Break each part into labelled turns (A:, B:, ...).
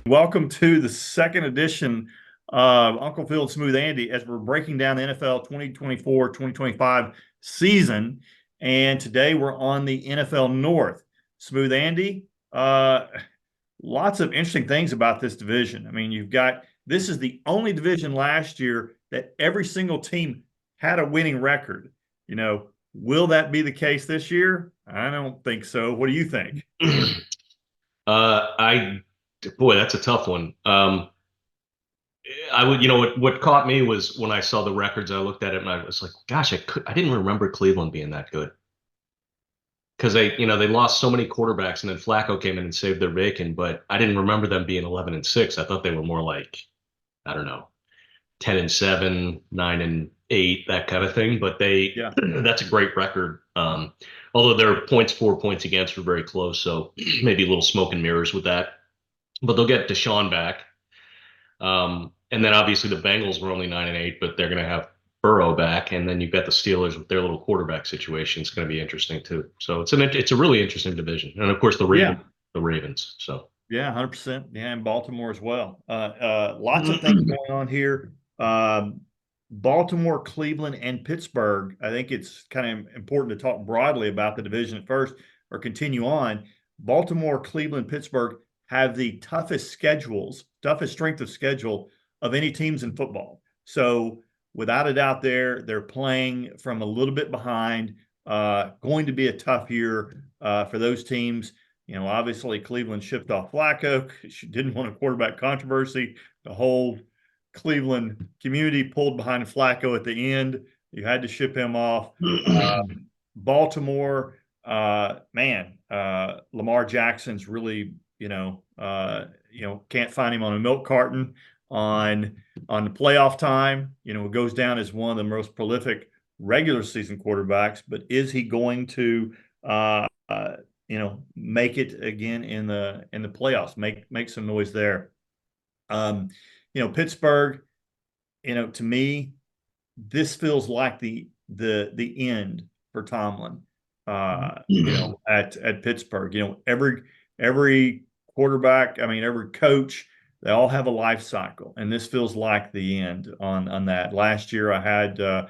A: Welcome to the second edition of Uncle Phil and Smooth Andy as we're breaking down the NFL 2024-2025 season. And today we're on the NFL North. Smooth Andy, lots of interesting things about this division. I mean, this is the only division last year that every single team had a winning record. Will that be the case this year? I don't think so. What do you think?
B: I Boy, that's a tough one. I would, what caught me was when I saw the records, I looked at it and I was like, gosh, I didn't remember Cleveland being that good because they lost so many quarterbacks and then Flacco came in and saved their bacon, but I didn't remember them being 11-6. I thought they were more like, I don't know, 10-7, 9-8, that kind of thing. But
A: Yeah.
B: that's a great record. Although their points for, points against were very close, so maybe a little smoke and mirrors with that. But they'll get Deshaun back. And then obviously the Bengals were only 9-8, but they're going to have Burrow back, and then you've got the Steelers with their little quarterback situation. It's going to be interesting too. So it's a really interesting division, and of course the Ravens. So
A: Yeah, 100%. Yeah, and Baltimore as well. Lots of things going on here. Baltimore, Cleveland, and Pittsburgh. I think it's kind of important to talk broadly about the division at first or continue on. Baltimore, Cleveland, Pittsburgh have the toughest strength of schedule of any teams in football. So without a doubt they're playing from a little bit behind. Going to be a tough year for those teams. Obviously Cleveland shipped off Flacco. She didn't want a quarterback controversy. The whole Cleveland community pulled behind Flacco at the end. You had to ship him off. Baltimore, Lamar Jackson's really, can't find him on a milk carton on the playoff time. Goes down as one of the most prolific regular season quarterbacks. But is he going to, make it again in the playoffs? Make some noise there. Pittsburgh. To me, this feels like the end for Tomlin. At Pittsburgh. Every quarterback, every coach, they all have a life cycle, and this feels like the end on that. Last year, I had a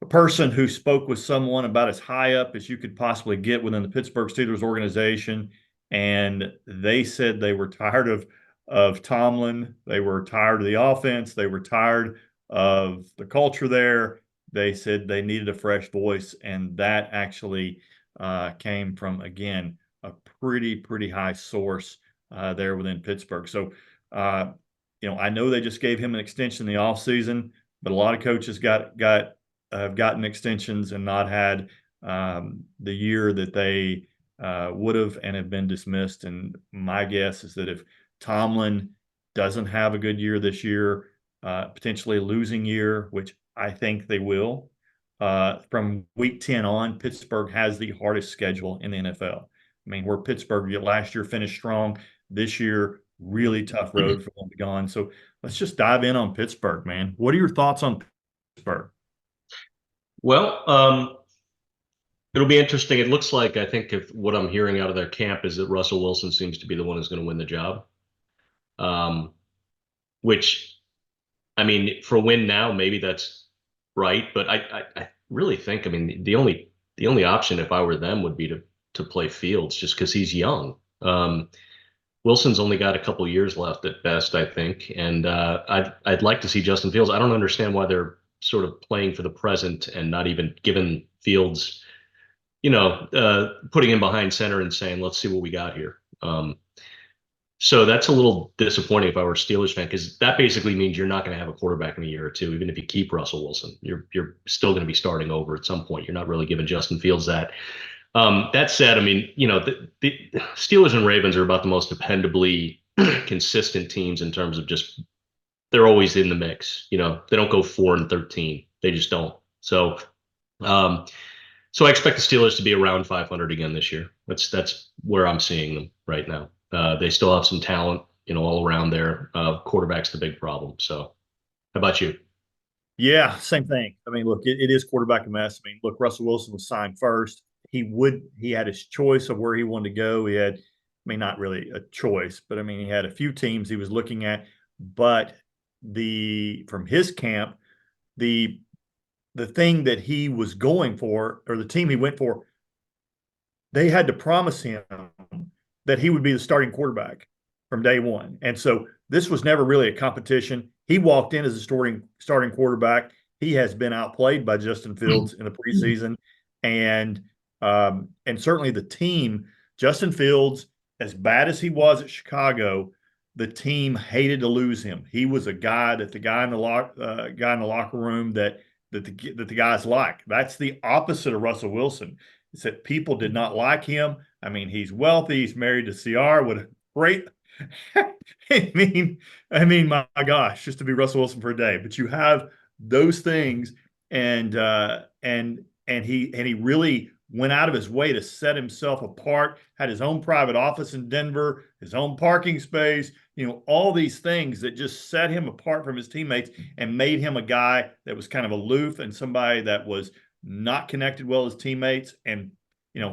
A: person who spoke with someone about as high up as you could possibly get within the Pittsburgh Steelers organization, and they said they were tired of Tomlin. They were tired of the offense. They were tired of the culture there. They said they needed a fresh voice, and that actually came from, again, a pretty high source there within Pittsburgh. So, I know they just gave him an extension in the offseason, but a lot of coaches have gotten extensions and not had the year that they would have and have been dismissed. And my guess is that if Tomlin doesn't have a good year this year, potentially a losing year, which I think they will, from week 10 on, Pittsburgh has the hardest schedule in the NFL. Where Pittsburgh last year finished strong, this year, really tough road for them to go on. So let's just dive in on Pittsburgh, man. What are your thoughts on Pittsburgh?
B: well, it'll be interesting. It looks like I think if what I'm hearing out of their camp is that Russell Wilson seems to be the one who's going to win the job. Which for a win now, maybe that's right, but I really think the only option if I were them would be to play Fields just because he's young. Wilson's only got a couple years left at best, I think, and I'd like to see Justin Fields. I don't understand why they're sort of playing for the present and not even giving Fields, putting him behind center and saying, let's see what we got here. So that's a little disappointing if I were a Steelers fan, because that basically means you're not going to have a quarterback in a year or two, even if you keep Russell Wilson. You're still going to be starting over at some point. You're not really giving Justin Fields that. That said, the Steelers and Ravens are about the most dependably consistent teams in terms of just they're always in the mix. They don't go 4-13. They just don't. So I expect the Steelers to be around 500 again this year. That's where I'm seeing them right now. They still have some talent, all around there. Quarterback's the big problem. So, how about you?
A: Yeah, same thing. Look, it is quarterback a mess. Look, Russell Wilson was signed first. He had his choice of where he wanted to go. He had mean, not really a choice, but I mean, he had a few teams he was looking at. But from his camp, the the thing that he was going for, or the team he went for, they had to promise him that he would be the starting quarterback from day one. And so this was never really a competition. He walked in as a starting quarterback. He has been outplayed by Justin Fields in the preseason, and certainly the team. Justin Fields, as bad as he was at Chicago, the team hated to lose him. He was a guy that the guy in the locker room that the guys like. That's the opposite of Russell Wilson. It's that people did not like him. I mean, he's wealthy. He's married to CR. What a great. My gosh, just to be Russell Wilson for a day. But you have those things, and he really went out of his way to set himself apart. Had his own private office in Denver, his own parking space. All these things that just set him apart from his teammates and made him a guy that was kind of aloof and somebody that was not connected well as teammates. And,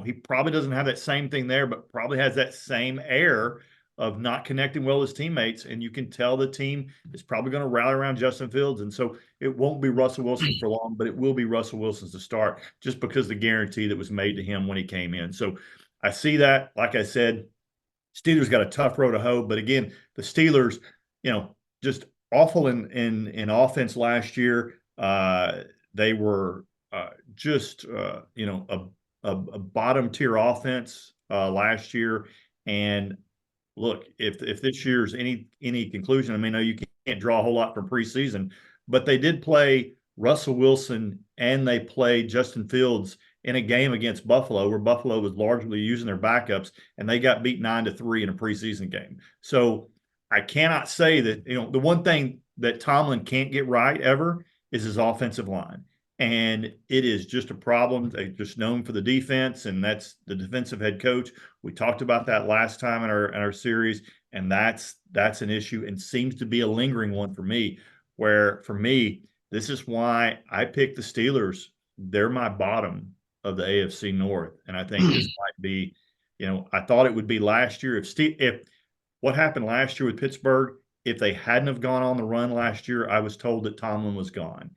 A: he probably doesn't have that same thing there, but probably has that same air of not connecting well as teammates. And you can tell the team is probably going to rally around Justin Fields. And so it won't be Russell Wilson for long, but it will be Russell Wilson's to start just because the guarantee that was made to him when he came in. So I see that. Like I said, Steelers got a tough road to hoe. But again, the Steelers, just awful in offense last year. They were just a bottom tier offense last year. And look, if this year's any conclusion, I mean, I know you can't draw a whole lot from preseason, but they did play Russell Wilson and they played Justin Fields in a game against Buffalo, where Buffalo was largely using their backups, and they got beat 9-3 in a preseason game. So I cannot say that, the one thing that Tomlin can't get right ever is his offensive line. And it is just a problem. They're just known for the defense, and that's the defensive head coach. We talked about that last time in our series, and that's an issue and seems to be a lingering one for me, where for me, this is why I picked the Steelers. They're my bottom of the AFC North. And I think this might be, I thought it would be last year. If what happened last year with Pittsburgh, if they hadn't have gone on the run last year, I was told that Tomlin was gone.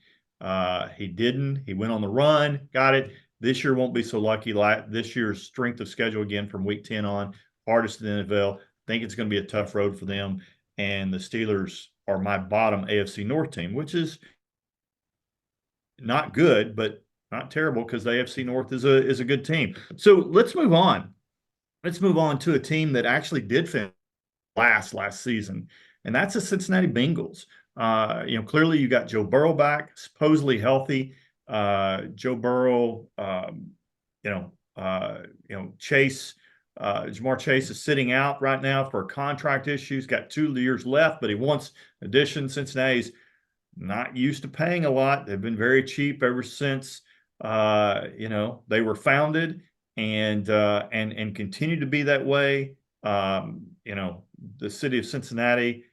A: He didn't. He went on the run, got it. This year won't be so lucky. This year's strength of schedule again from week 10 on, hardest in the NFL. I think it's going to be a tough road for them. And the Steelers are my bottom AFC North team, which is not good, but not terrible, because the AFC North is a good team. So let's move on. Let's move on to a team that actually did finish last season, and that's the Cincinnati Bengals. Clearly you got Joe Burrow back, supposedly healthy. Joe Burrow, Chase, Jamar Chase is sitting out right now for contract issues. Got 2 years left, but he wants addition. Cincinnati's not used to paying a lot. They've been very cheap ever since they were founded, and continue to be that way. The city of Cincinnati,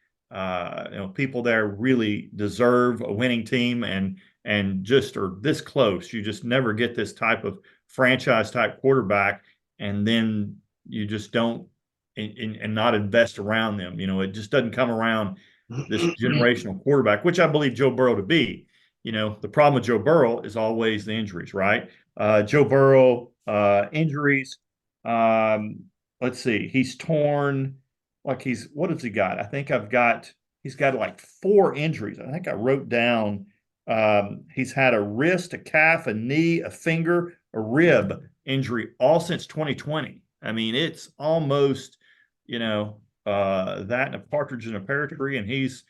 A: people there really deserve a winning team, and just are this close. You just never get this type of franchise type quarterback, and then you just don't and not invest around them. It just doesn't come around, this generational quarterback, which I believe Joe Burrow to be. The problem with Joe Burrow is always the injuries, right? Joe Burrow, injuries. Let's see. He's torn, what has he got? I think he's got like 4 injuries. I think I wrote down, he's had a wrist, a calf, a knee, a finger, a rib injury all since 2020. I mean, it's almost, that and a partridge in a pear tree, and he's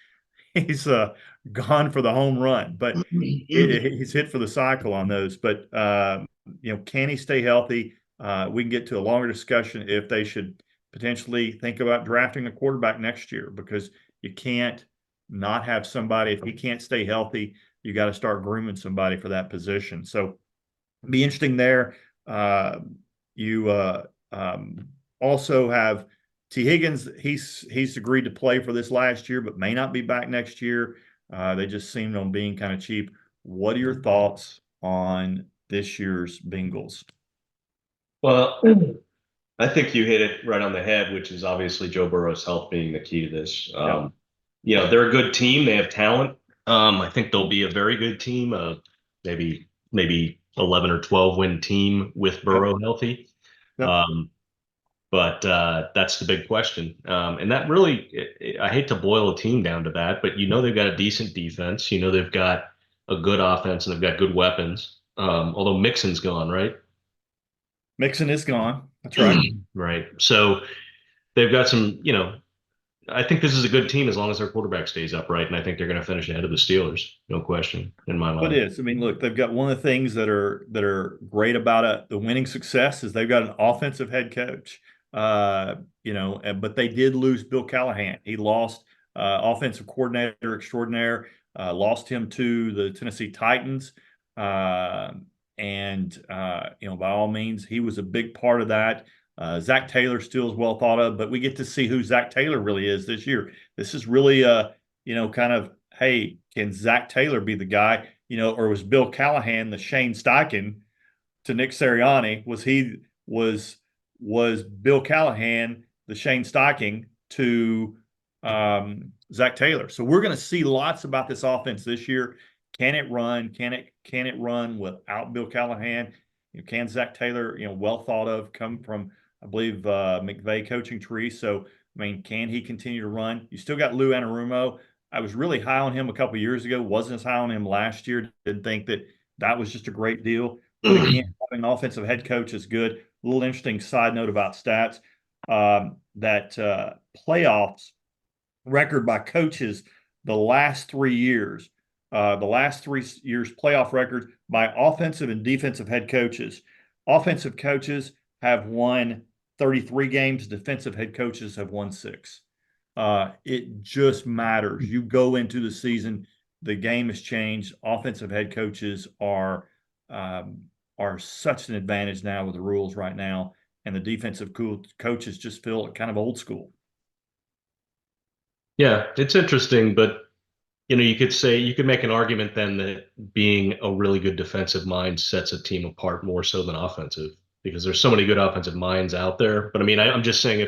A: gone for the home run. But he's hit for the cycle on those. But can he stay healthy? We can get to a longer discussion if they should potentially think about drafting a quarterback next year, because you can't not have somebody. If he can't stay healthy, you got to start grooming somebody for that position. So it'd be interesting there. You also have T. Higgins. He's agreed to play for this last year, but may not be back next year. They just seemed on being kind of cheap. What are your thoughts on this year's Bengals?
B: Well, I think you hit it right on the head, which is obviously Joe Burrow's health being the key to this.
A: Yep.
B: They're a good team. They have talent. I think they'll be a very good team. Maybe 11 or 12 win team with
A: Yep.
B: Burrow healthy.
A: Yep.
B: Um, but that's the big question. And that really, I hate to boil a team down to that, but they've got a decent defense. They've got a good offense and they've got good weapons. Although Mixon's gone, right?
A: Mixon is gone. That's right.
B: Right. So they've got I think this is a good team as long as their quarterback stays upright, and I think they're going to finish ahead of the Steelers, no question, in my
A: What
B: mind.
A: is? I mean, look, they've got one of the things that are great about the winning success is they've got an offensive head coach. But they did lose Bill Callahan. He lost offensive coordinator extraordinaire, lost him to the Tennessee Titans. Uh, by all means, he was a big part of that. Zach Taylor still is well thought of, but we get to see who Zach Taylor really is this year. This is really kind of, hey, can Zach Taylor be the guy? Or was Bill Callahan the Shane Steichen to Nick Sirianni? Was Bill Callahan the Shane Steichen to Zach Taylor? So we're going to see lots about this offense this year. Can it run? Can it run without Bill Callahan? Can Zach Taylor, well thought of, come from, I believe, McVay coaching tree. So I mean, can he continue to run? You still got Lou Anarumo. I was really high on him a couple of years ago. Wasn't as high on him last year. Didn't think that was just a great deal. But again, having an offensive head coach is good. A little interesting side note about stats that playoffs record by coaches the last 3 years. The last 3 years playoff record by offensive and defensive head coaches. Offensive coaches have won 33 games. Defensive head coaches have won 6. It just matters. You go into the season, the game has changed. Offensive head coaches are such an advantage now with the rules right now, and the defensive coaches just feel kind of old school.
B: Yeah, it's interesting, but you could make an argument then that being a really good defensive mind sets a team apart more so than offensive because there's so many good offensive minds out there. But I mean, I'm just saying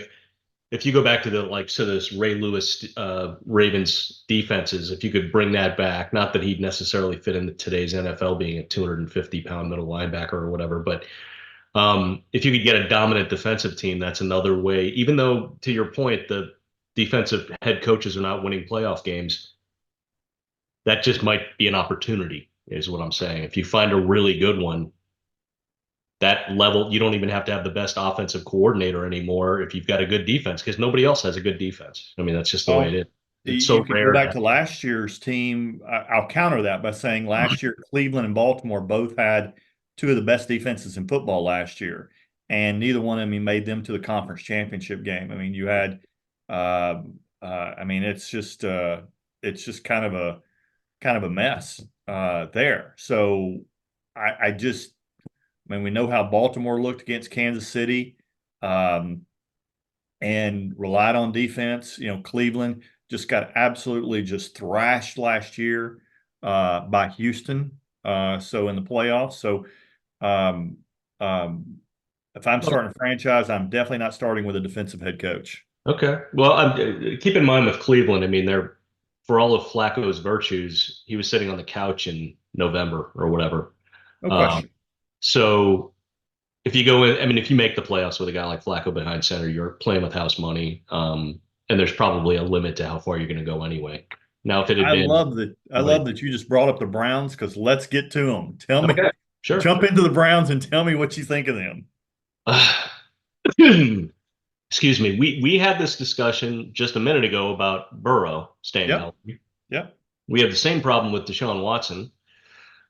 B: if you go back to this Ray Lewis Ravens defenses, if you could bring that back, not that he'd necessarily fit into today's NFL being a 250-pound middle linebacker or whatever, but if you could get a dominant defensive team, that's another way. Even though, to your point, the defensive head coaches are not winning playoff games, that just might be an opportunity, is what I'm saying. If you find a really good one, that level, you don't even have to have the best offensive coordinator anymore if you've got a good defense, because nobody else has a good defense. I mean, that's just the way it is. It's
A: You
B: so
A: could go
B: rare
A: back
B: that.
A: to last year's team. I'll counter that by saying last year, Cleveland and Baltimore both had two of the best defenses in football last year, and neither one of them made them to the conference championship game. I mean, you had, I mean, it's just kind of a mess there. So I mean, we know how Baltimore looked against Kansas City. And relied on defense. Cleveland just got absolutely just thrashed last year by Houston. So in the playoffs. So um, um, if I'm starting a franchise, I'm definitely not starting with a defensive head coach.
B: Okay. Well, keep in mind with Cleveland, I mean, for all of Flacco's virtues, he was sitting on the couch in November or whatever.
A: No
B: Um,
A: question.
B: so if you go in, I mean, if you make the playoffs with a guy like Flacco behind center, you're playing with house money. And there's probably a limit to how far you're going to go anyway. Now, if it had
A: I
B: been,
A: love that. I
B: go ahead.
A: love that you just brought up the Browns because let's get to them. Tell me,
B: Okay, sure.
A: jump into the Browns and tell me what you think of them.
B: Excuse me. We had this discussion just a minute ago about Burrow staying
A: Yep.
B: healthy.
A: Yep.
B: We have the same problem with Deshaun Watson,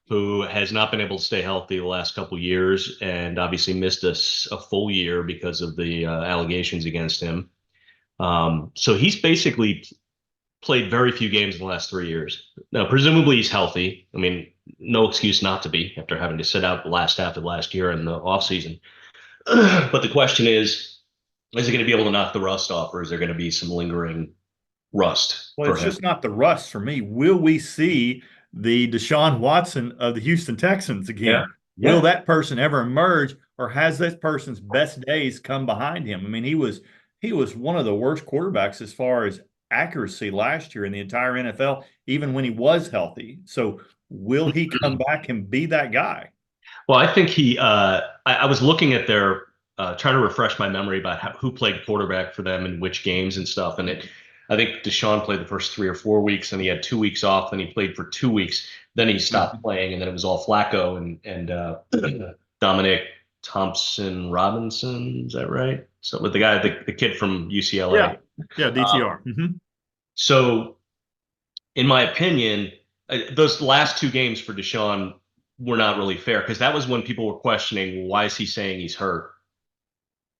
B: who has not been able to stay healthy the last couple of years and obviously missed us a full year because of the allegations against him. So he's basically played very few games in the last 3 years. Now, presumably he's healthy. I mean, no excuse not to be after having to sit out the last half of last year in the offseason. But the question is he going to be able to knock the rust off, or is there going to be some lingering rust
A: Well,
B: for
A: it's
B: him?
A: just not the rust for me. Will we see the Deshaun Watson of the Houston Texans
B: Yeah.
A: again? Will
B: Yeah.
A: that person ever emerge, or has this person's best days come behind him? I mean, he was one of the worst quarterbacks as far as accuracy last year in the entire NFL, even when he was healthy. So will he come back and be that guy?
B: Well, I think I was looking at their, trying to refresh my memory about who played quarterback for them and which games and stuff. I think Deshaun played the first 3 or 4 weeks, and he had 2 weeks off. Then he played for 2 weeks. Then he stopped
A: Mhm.
B: playing, and then it was all Flacco and Dominic Thompson Robinson. Is that right? So with the kid from
A: Yeah.
B: UCLA.
A: Yeah.
B: Um,
A: DTR.
B: so in my opinion, those last 2 games for Deshaun were not really fair because that was when people were questioning why is he saying he's hurt?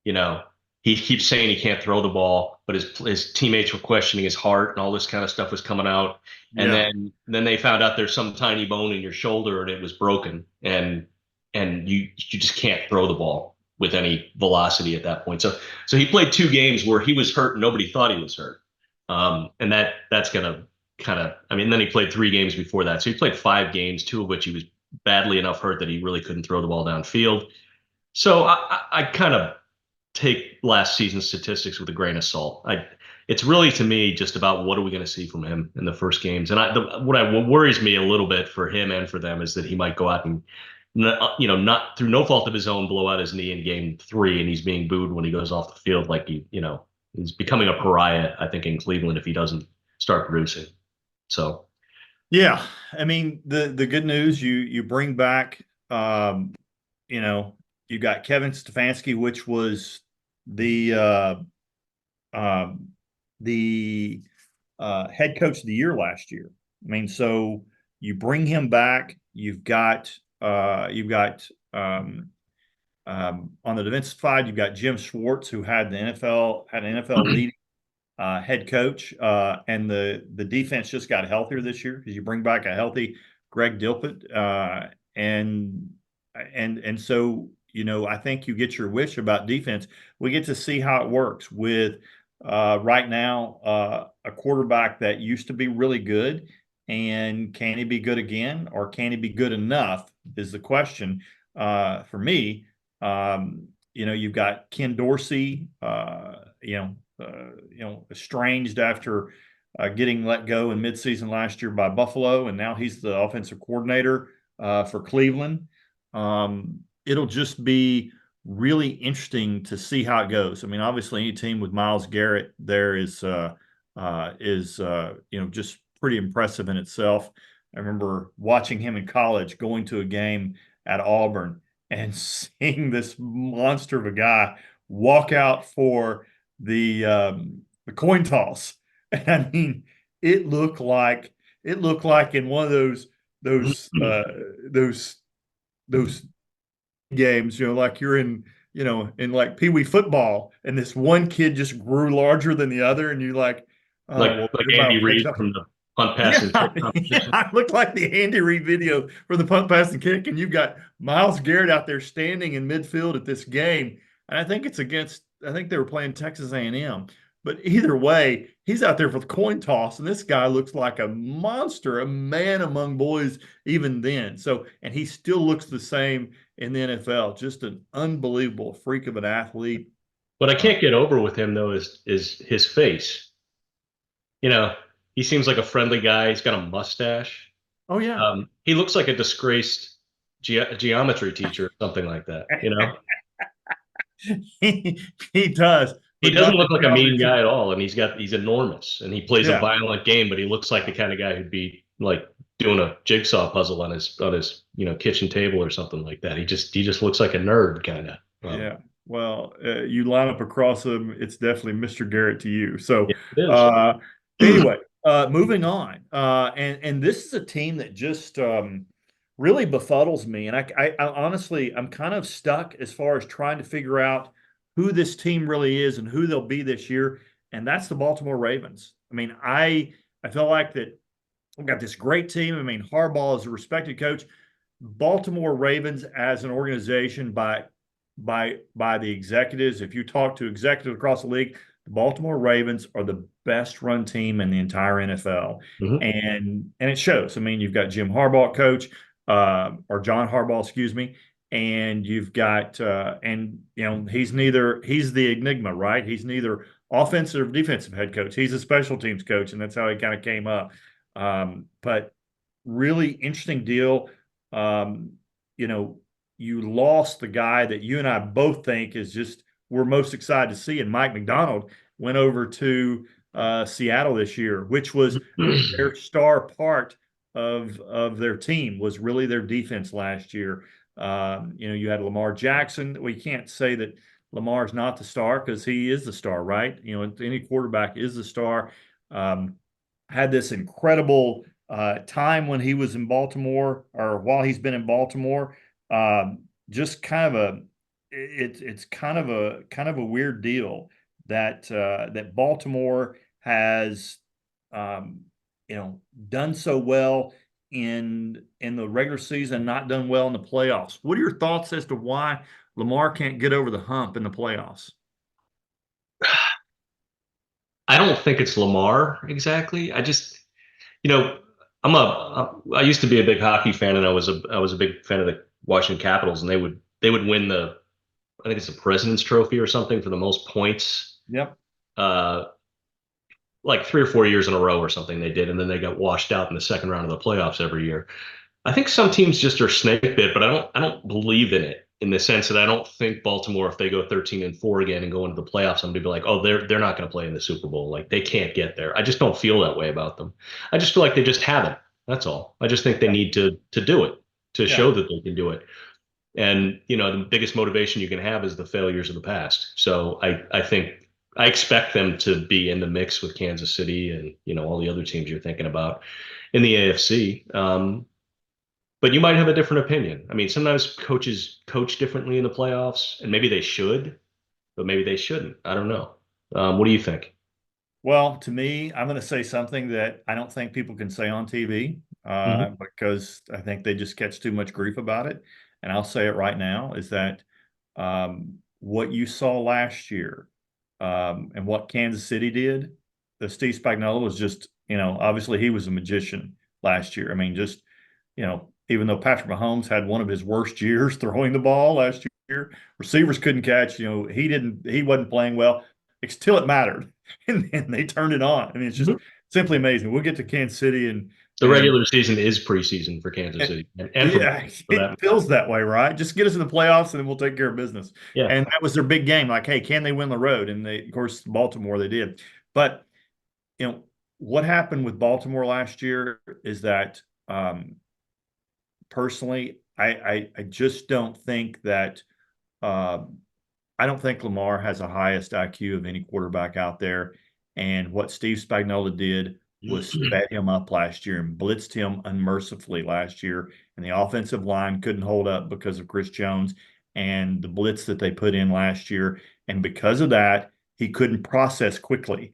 B: You know, he keeps saying he can't throw the ball, but his teammates were questioning his heart and all this kind of stuff was coming out. And
A: Yeah.
B: then they found out there's some tiny bone in your shoulder and it was broken and you just can't throw the ball with any velocity at that point. So he played 2 games where he was hurt and nobody thought he was hurt. And that's gonna kind of, I mean, then he played 3 games before that. So he played 5 games, 2 of which he was badly enough hurt that he really couldn't throw the ball downfield. So I kind of take last season's statistics with a grain of salt. It's really to me just about what are we going to see from him in the first games. And what worries me a little bit for him and for them is that he might go out and, not through no fault of his own, blow out his knee in game 3, and he's being booed when he goes off the field like he's becoming a pariah. I think in Cleveland if he doesn't start producing. So
A: Yeah. I mean, the good news, you bring back you know, you got Kevin Stefanski, which was the um, the head coach of the year last year. I mean, so you bring him back. You've got on the defensive side, you've got Jim Schwartz, who had an NFL leading head coach, and the defense just got healthier this year because you bring back a healthy Greg Dilpit, and so I think you get your wish about defense. We get to see how it works with right now a quarterback that used to be really good, and can he be good again, or can he be good enough? Is the question for me. You've got Ken Dorsey, estranged after getting let go in midseason last year by Buffalo, and now he's the offensive coordinator for Cleveland. It'll just be really interesting to see how it goes. I mean, obviously, any team with Myles Garrett there is just pretty impressive in itself. I remember watching him in college, going to a game at Auburn and seeing this monster of a guy walk out for the coin toss. And I mean, it looked like in one of those uh, those those games, like you're in like Pee Wee football, and this one kid just grew larger than the other, and you're like, oh
B: like
A: well,
B: like
A: everybody
B: Andy
A: will catch
B: Reid
A: up.
B: from the punt pass
A: Yeah,
B: and kick
A: yeah,
B: competition.
A: I look like the Andy Reid video for the punt, pass, and kick, and you've got Myles Garrett out there standing in midfield at this game, and I think they were playing Texas A&M, but either way, he's out there for the coin toss, and this guy looks like a monster, a man among boys even then. So, and he still looks the same in the NFL, just an unbelievable freak of an athlete.
B: What I
A: Uh,
B: can't get over with him though is his face. You know, he seems like a friendly guy. He's got a mustache.
A: oh yeah.
B: He looks like a disgraced geometry teacher or something like that.
A: he does,
B: He
A: but
B: doesn't
A: not the
B: look like a
A: geometry
B: mean guy
A: teacher.
B: at all, and he's enormous, and he plays a
A: Yeah.
B: violent game. But he looks like the kind of guy who'd be like doing a jigsaw puzzle on his kitchen table or something like that. He just looks like a nerd kind of.
A: Yeah. Well, you line up across them, it's definitely Mr. Garrett to you. So,
B: Yeah, it is.
A: uh, anyway, moving on. And this is a team that just really befuddles me. And I honestly, I'm kind of stuck as far as trying to figure out who this team really is and who they'll be this year. And that's the Baltimore Ravens. I mean, I feel like that we've got this great team. I mean, Harbaugh is a respected coach. Baltimore Ravens as an organization by the executives. If you talk to executives across the league, the Baltimore Ravens are the best run team in the entire NFL,
B: Mhm.
A: and it shows. I mean, you've got Jim Harbaugh, coach, or John Harbaugh, excuse me, and you've got and he's the enigma, right? He's neither offensive or defensive head coach. He's a special teams coach, and that's how he kind of came up. But really interesting deal. Um, you know, you lost the guy that you and I both think is just we're most excited to see, and Mike McDonald went over to Seattle this year, which was their star part of their team was really their defense last year. You had Lamar Jackson. We can't say that Lamar's not the star because he is the star, right? Any quarterback is the star. Um, had this incredible time when he was in Baltimore, or while he's been in Baltimore. Just kind of it's kind of a weird deal that Baltimore has um, done so well in the regular season, not done well in the playoffs. What are your thoughts as to why Lamar can't get over the hump in the playoffs?
B: I don't think it's Lamar exactly. I just, you know, I used to be a big hockey fan, and I was a big fan of the Washington Capitals, and they would win I think it's the President's Trophy or something for the most points,
A: Yep.
B: uh, like 3 or 4 years in a row or something they did, and then they got washed out in the second round of the playoffs every year. I think some teams just are snake bit, but I don't believe in it in the sense that I don't think Baltimore, if they go 13-4 again and go into the playoffs, I'm gonna be like, oh, they're not gonna play in the Super Bowl. Like they can't get there. I just don't feel that way about them. I just feel like they just haven't. That's all. I just think they
A: Yeah.
B: need to do it, to
A: Yeah.
B: show that they can do it. And the biggest motivation you can have is the failures of the past. So I think I expect them to be in the mix with Kansas City and all the other teams you're thinking about in the AFC. But you might have a different opinion. I mean, sometimes coaches coach differently in the playoffs, and maybe they should, but maybe they shouldn't. I don't know. What do you think?
A: Well, to me, I'm going to say something that I don't think people can say on TV
B: Hmm.
A: because I think they just catch too much grief about it. And I'll say it right now is that what you saw last year and what Kansas City did, the Steve Spagnuolo was just, obviously he was a magician last year. I mean, just, even though Patrick Mahomes had one of his worst years throwing the ball last year, receivers couldn't catch, he wasn't playing well until it mattered. And then they turned it on. I mean, it's just
B: Hmm.
A: simply amazing. We'll get to Kansas City
B: The
A: and
B: regular season is preseason for Kansas City and for
A: yeah,
B: for
A: it
B: that.
A: feels that way, right? Just get us in the playoffs and then we'll take care of business.
B: Yeah.
A: And that was their big game. Like, hey, can they win the road? And of course, Baltimore, they did. But you know what happened with Baltimore last year is that personally, I just don't think that um, I don't think Lamar has the highest IQ of any quarterback out there. And what Steve Spagnuolo did was sped him up last year and blitzed him unmercifully last year. And the offensive line couldn't hold up because of Chris Jones and the blitz that they put in last year. And because of that, he couldn't process quickly.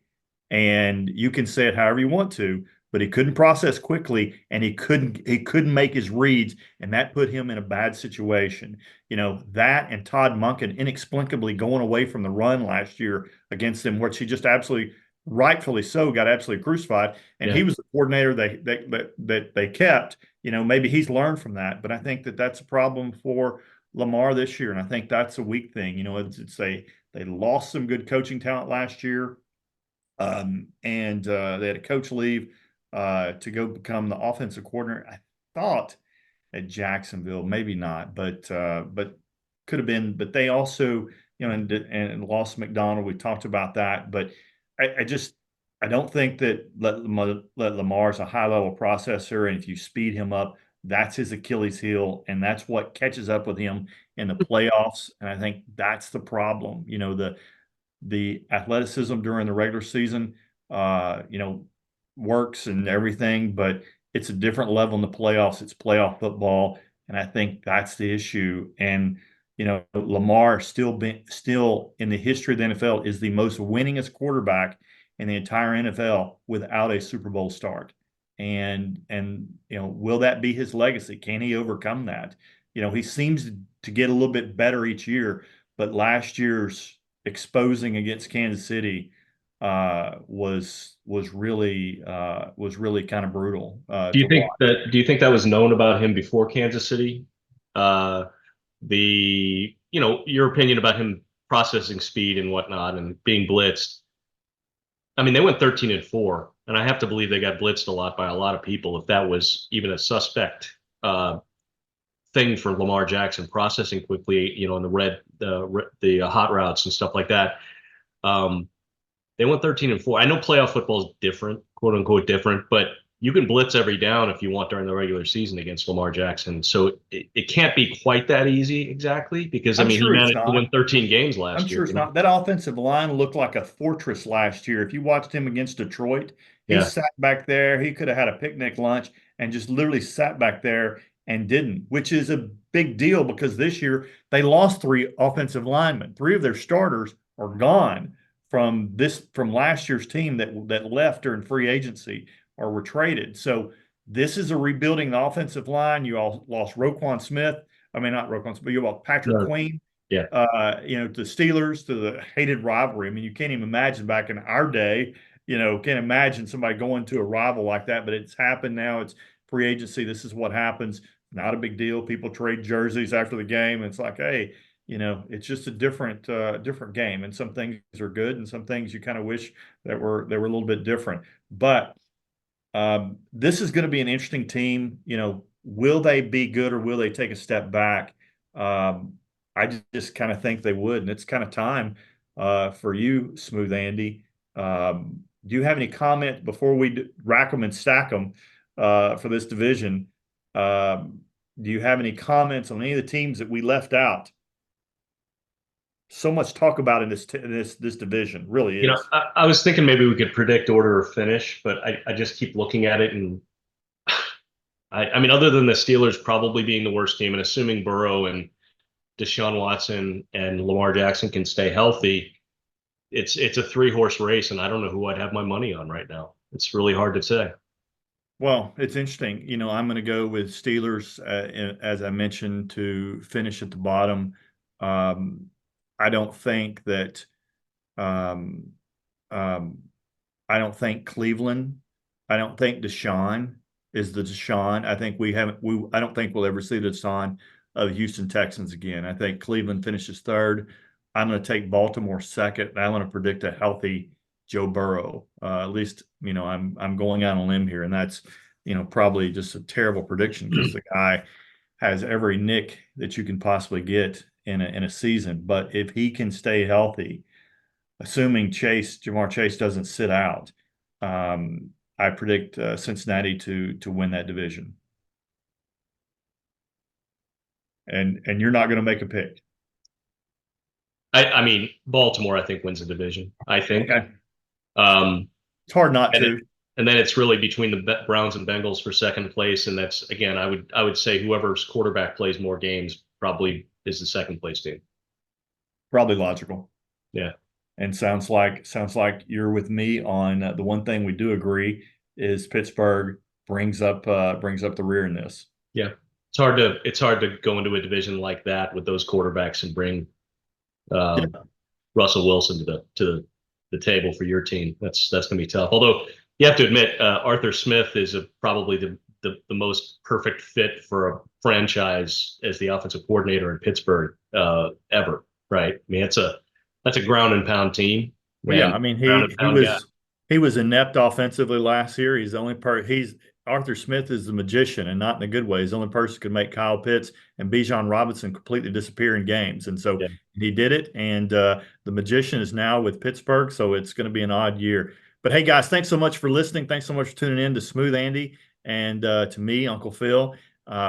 A: And you can say it however you want to, but he couldn't process quickly and he couldn't make his reads, and that put him in a bad situation. That and Todd Monken inexplicably going away from the run last year against them, which he just absolutely, rightfully so, got absolutely crucified. And
B: Yeah.
A: he was the coordinator they kept. Maybe he's learned from that, but I think that that's a problem for Lamar this year, and I think that's a weak thing. They lost some good coaching talent last year, and they had a coach leave to go become the offensive coordinator. I thought at Jacksonville, maybe not, but could have been. But they also, and lost McDonald. We talked about that, but I don't think that let Lamar's a high level processor, and if you speed him up, that's his Achilles heel, and that's what catches up with him in the playoffs. And I think that's the problem. The athleticism during the regular season, uh, you know, works and everything, but it's a different level in the playoffs. It's playoff football, and I think that's the issue. And Lamar still in the history of the NFL is the most winningest quarterback in the entire NFL without a Super Bowl start. And will that be his legacy? Can he overcome that? He seems to get a little bit better each year, but last year's exposing against Kansas City was really kind of brutal
B: Do
A: to
B: you think
A: watch.
B: that do you think that was known about him before Kansas City? Uh, your opinion about him processing speed and whatnot and being blitzed. I mean, they went 13-4, and I have to believe they got blitzed a lot by a lot of people. If that was even a suspect thing for Lamar Jackson processing quickly, in the hot routes and stuff like that. Um, they went 13-4. I know playoff football is different, quote unquote different, but you can blitz every down if you want during the regular season against Lamar Jackson. So it can't be quite that easy exactly because I
A: I'm
B: mean he
A: sure it's
B: managed to
A: not.
B: win 13 games
A: I'm
B: last
A: sure
B: year,
A: it's not. That offensive line looked like a fortress last year. If you watched him against Detroit, he
B: Yeah.
A: sat back there. He could have had a picnic lunch and just literally sat back there and didn't, which is a big deal because this year they lost three offensive linemen. Three of their starters are gone from last year's team that left during free agency or were traded. So this is a rebuilding the offensive line. You all lost Roquan Smith. I mean, not Roquan Smith, but you lost Patrick
B: No,
A: Queen
B: yeah.
A: to Steelers, to the hated rivalry. I mean, you can't even imagine back in our day, can't imagine somebody going to a rival like that, but it's happened now. It's free agency. This is what happens. Not a big deal. People trade jerseys after the game. It's like, hey, it's just a different game. And some things are good, and some things you kind of wish that were a little bit different. But this is going to be an interesting team. Will they be good or will they take a step back? Um, I just kind of think they would, and it's kind of time for you, Smooth Andy. Do you have any comment before we rack them and stack them for this division? Um, do you have any comments on any of the teams that we left out? So much talk about in this division, really is.
B: I was thinking maybe we could predict order or finish, but I just keep looking at it and I mean, other than the Steelers probably being the worst team and assuming Burrow and Deshaun Watson and Lamar Jackson can stay healthy, it's a three-horse race, and I don't know who I'd have my money on right now. It's really hard to say.
A: Well, it's interesting. I'm going to go with Steelers, as I mentioned, to finish at the bottom. Um, I don't think that. Um, um, I don't think Cleveland. I don't think Deshaun is the Deshaun. I think we haven't. I don't think we'll ever see the Deshaun of Houston Texans again. I think Cleveland finishes third. I'm going to take Baltimore second, and I'm going to predict a healthy Joe Burrow. At least I'm going out on a limb here, and that's probably just a terrible prediction because the guy has every nick that you can possibly get in a season. But if he can stay healthy, assuming Jamar Chase doesn't sit out, I predict Cincinnati to win that division. And you're not going to make a pick.
B: I mean, Baltimore, I think, wins the division. I think.
A: Okay.
B: Um,
A: It's hard not
B: and, it,
A: to.
B: and then it's really between the Browns and Bengals for second place, and that's again, I would say whoever's quarterback plays more games probably is the second place team.
A: Probably logical.
B: Yeah,
A: And sounds like you're with me on the one thing we do agree is Pittsburgh brings up the rear in this.
B: yeah. It's hard to go into a division like that with those quarterbacks and bring um,
A: Yeah.
B: Russell Wilson to the table for your team. That's going to be tough. Although you have to admit, Arthur Smith is probably the most perfect fit for a franchise as the offensive coordinator in Pittsburgh ever. Right? I mean, that's a ground and pound team
A: Well, yeah,
B: and
A: I mean
B: ground
A: he
B: and
A: he
B: pound guy.
A: was he was inept offensively last year. He's the only part he's Arthur Smith is the magician and not in a good way. He's the only person who could make Kyle Pitts and Bijan Robinson completely disappear in games. And so
B: Yeah.
A: he did it. And the magician is now with Pittsburgh. So it's going to be an odd year. But hey guys, thanks so much for listening. Thanks so much for tuning in to Smooth Andy and to me, Uncle Phil.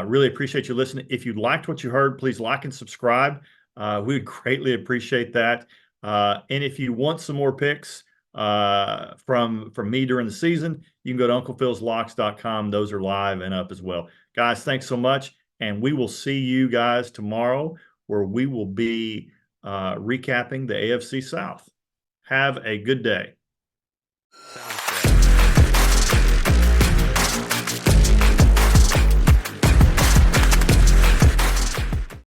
A: Really appreciate you listening. If you liked what you heard, please like and subscribe. We would greatly appreciate that. And if you want some more picks from me during the season, you can go to UnclePhil'sLocks.com. Those are live and up as well. Guys, thanks so much. And we will see you guys tomorrow where we will be recapping the AFC South. Have a good day.